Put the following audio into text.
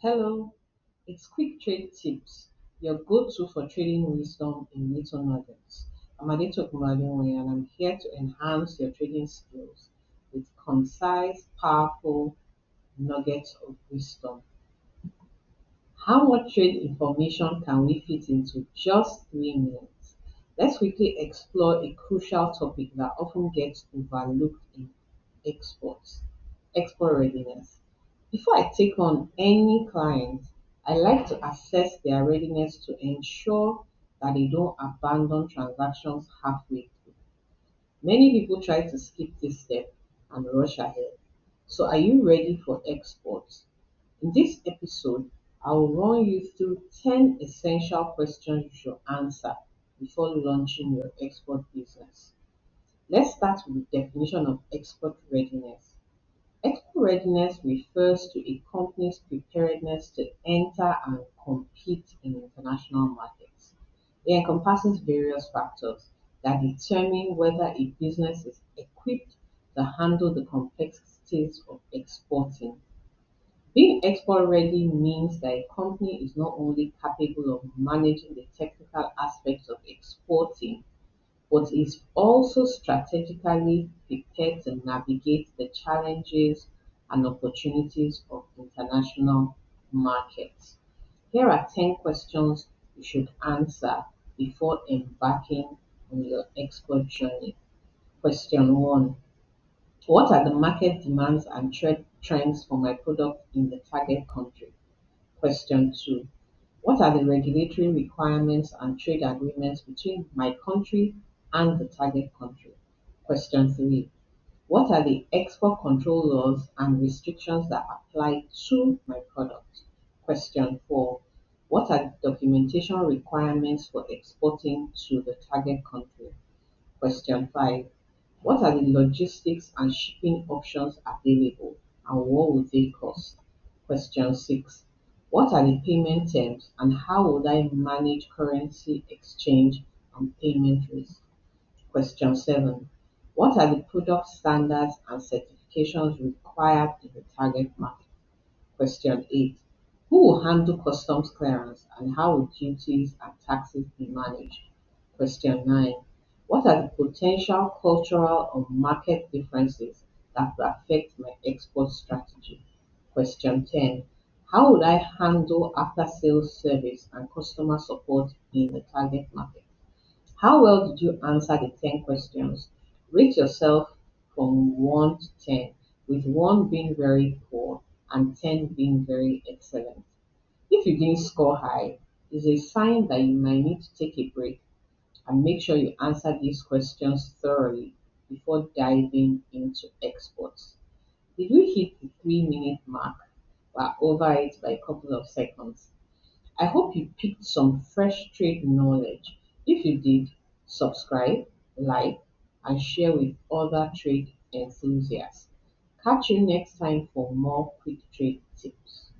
Hello, it's Quick Trade Tips, your go-to for trading wisdom in little nuggets. I'm Adeto Kumadewe and I'm here to enhance your trading skills with concise, powerful nuggets of wisdom. How much trade information can we fit into just 3 minutes? Let's quickly explore a crucial topic that often gets overlooked in exports export readiness. Before I take on any client, I like to assess their readiness to ensure that they don't abandon transactions halfway through. Many people try to skip this step and rush ahead. So, are you ready for exports? In this episode, I will run you through 10 essential questions you should answer before launching your export business. Let's start with the definition of export readiness. Export readiness refers to a company's preparedness to enter and compete in international markets. It encompasses various factors that determine whether a business is equipped to handle the complexities of exporting. Being export ready means that a company is not only capable of managing the technical aspects of exporting, but is also strategically prepared to navigate the challenges and opportunities of international markets. Here are 10 questions you should answer before embarking on your export journey. Question 1. What are the market demands and trade trends for my product in the target country? Question 2. What are the regulatory requirements and trade agreements between my country and the target country? Question 3. What are the export control laws and restrictions that apply to my product? Question 4. What are the documentation requirements for exporting to the target country? Question 5. What are the logistics and shipping options available and what would they cost? Question 6. What are the payment terms and how would I manage currency exchange and payment risk? Question 7. What are the product standards and certifications required in the target market? Question 8. Who will handle customs clearance and how will duties and taxes be managed? Question 9. What are the potential cultural or market differences that will affect my export strategy? Question 10. How would I handle after sales service and customer support in the target market? How well did you answer the 10 questions? Rate yourself from 1 to 10, with 1 being very poor and 10 being very excellent. If you didn't score high, it's a sign that you might need to take a break and make sure you answer these questions thoroughly before diving into exports. Did we hit the 3 minute mark? We're over it by a couple of seconds. I hope you picked some fresh trade knowledge. If you did, subscribe, like, and share with other trade enthusiasts. Catch you next time for more quick trade tips.